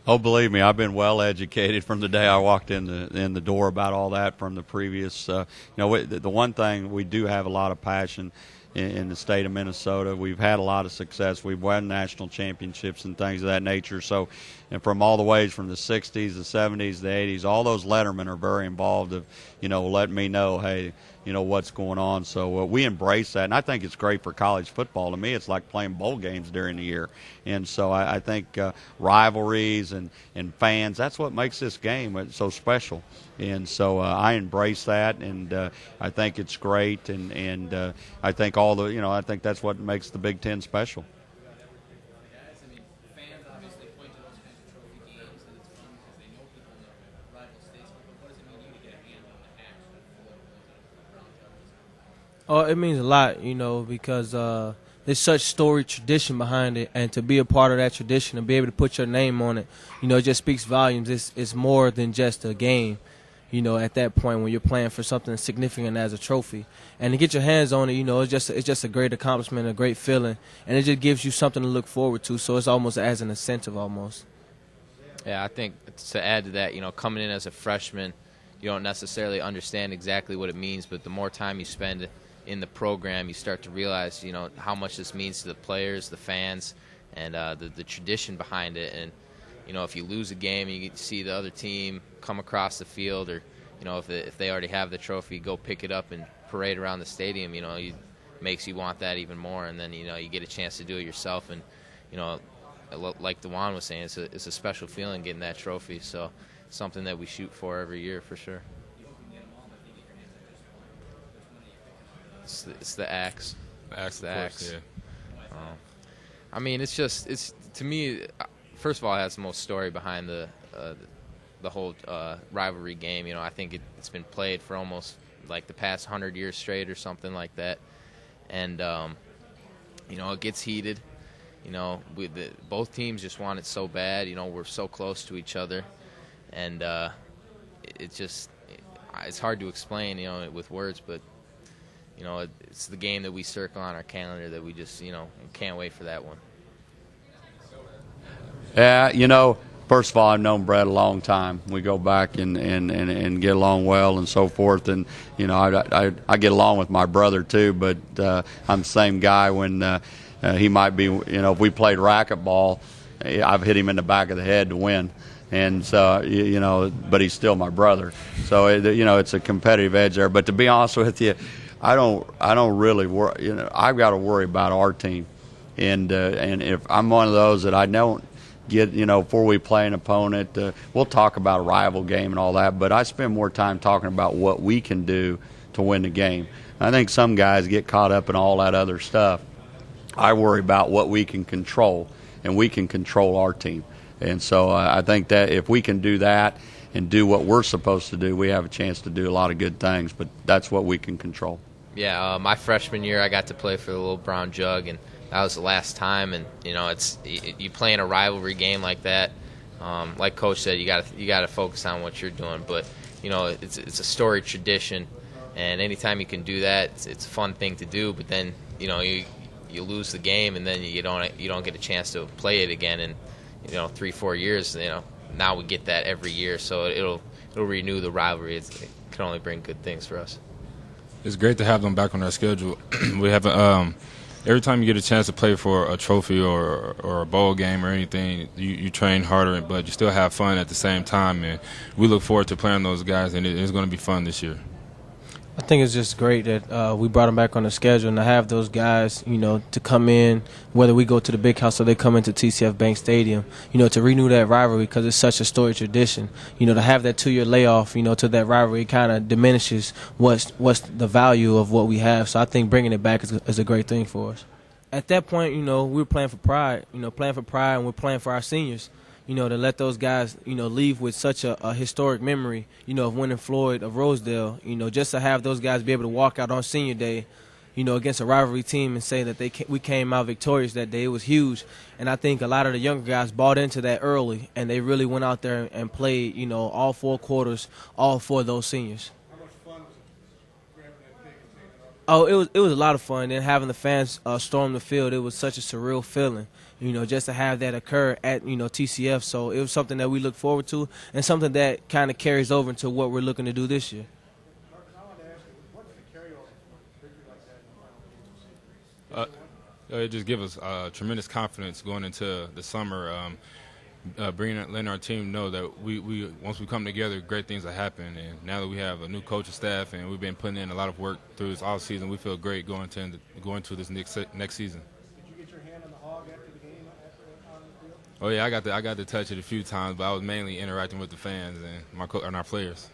Oh, believe me, I've been well educated from the day I walked in the door about all that from the previous. The one thing we do have a lot of passion in the state of Minnesota. We've had a lot of success. We've won national championships and things of that nature. So, and from all the ways from the '60s, the '70s, the '80s, all those lettermen are very involved of, letting me know, hey, what's going on. So we embrace that, and I think it's great for college football. To me, it's like playing bowl games during the year, and so I think rivalries and fans, that's what makes this game so special. And so I embrace that, and I think it's great, and I think I think that's what makes the Big Ten special. Oh, it means a lot, because there's such storied tradition behind it, and to be a part of that tradition and be able to put your name on it, it just speaks volumes. It's more than just a game, at that point when you're playing for something significant as a trophy, and to get your hands on it, it's just a great accomplishment, a great feeling, and it just gives you something to look forward to. So it's almost as an incentive, almost. Yeah, I think to add to that, coming in as a freshman, you don't necessarily understand exactly what it means, but the more time you spend in the program, you start to realize, how much this means to the players, the fans, and the tradition behind it. And, if you lose a game, you get to see the other team come across the field, or, if they already have the trophy, go pick it up and parade around the stadium, makes you want that even more. And then, you get a chance to do it yourself. And, like DeJuan was saying, it's a special feeling getting that trophy. So something that we shoot for every year for sure. It's the axe. The axe. Yeah. I mean, it's to me. First of all, it has the most story behind the whole rivalry game. I think it's been played for almost like the past 100 years straight or something like that, and it gets heated. Both teams just want it so bad. We're so close to each other, and it's hard to explain, with words, but. It's the game that we circle on our calendar that we just, can't wait for that one. Yeah, first of all, I've known Brett a long time. We go back and get along well and so forth. And, I get along with my brother too, but I'm the same guy when he might be, if we played racquetball, I've hit him in the back of the head to win. And so, but he's still my brother. So, it's a competitive edge there. But to be honest with you, I don't really worry. I've got to worry about our team, and if I'm one of those that I don't get, before we play an opponent, we'll talk about a rival game and all that. But I spend more time talking about what we can do to win the game. I think some guys get caught up in all that other stuff. I worry about what we can control, and we can control our team. And so I think that if we can do that and do what we're supposed to do, we have a chance to do a lot of good things. But that's what we can control. Yeah, my freshman year, I got to play for the Little Brown Jug, and that was the last time. And you play in a rivalry game like that. Like Coach said, you got to focus on what you're doing. But it's a storied tradition, and anytime you can do that, it's a fun thing to do. But then you lose the game, and then you don't get a chance to play it again in 3-4 years. Now we get that every year, so it'll renew the rivalry. It can only bring good things for us. It's great to have them back on our schedule. We have every time you get a chance to play for a trophy or a bowl game or anything, you train harder, but you still have fun at the same time. And we look forward to playing those guys, and it's going to be fun this year. I think it's just great that we brought them back on the schedule, and to have those guys, to come in, whether we go to the big house or they come into TCF Bank Stadium, to renew that rivalry because it's such a storied tradition. To have that 2-year layoff, to that rivalry kind of diminishes what's the value of what we have. So I think bringing it back is a great thing for us. At that point, we were playing for pride, and we're playing for our seniors. To let those guys, leave with such a historic memory, of winning Floyd of Rosedale, just to have those guys be able to walk out on senior day, against a rivalry team and say that we came out victorious that day. It was huge. And I think a lot of the younger guys bought into that early, and they really went out there and played, all 4 quarters, all for those seniors. Oh, it was a lot of fun. And having the fans storm the field, it was such a surreal feeling. Just to have that occur at TCF. So it was something that we look forward to, and something that kind of carries over into what we're looking to do this year. It just gives us tremendous confidence going into the summer. Letting our team know that we once we come together, great things will happen. And now that we have a new coaching staff and we've been putting in a lot of work through this off season, we feel great going to this next season. Did you get your hand on the hog after the game on the field? Oh yeah, I got to touch it a few times, but I was mainly interacting with the fans and our players.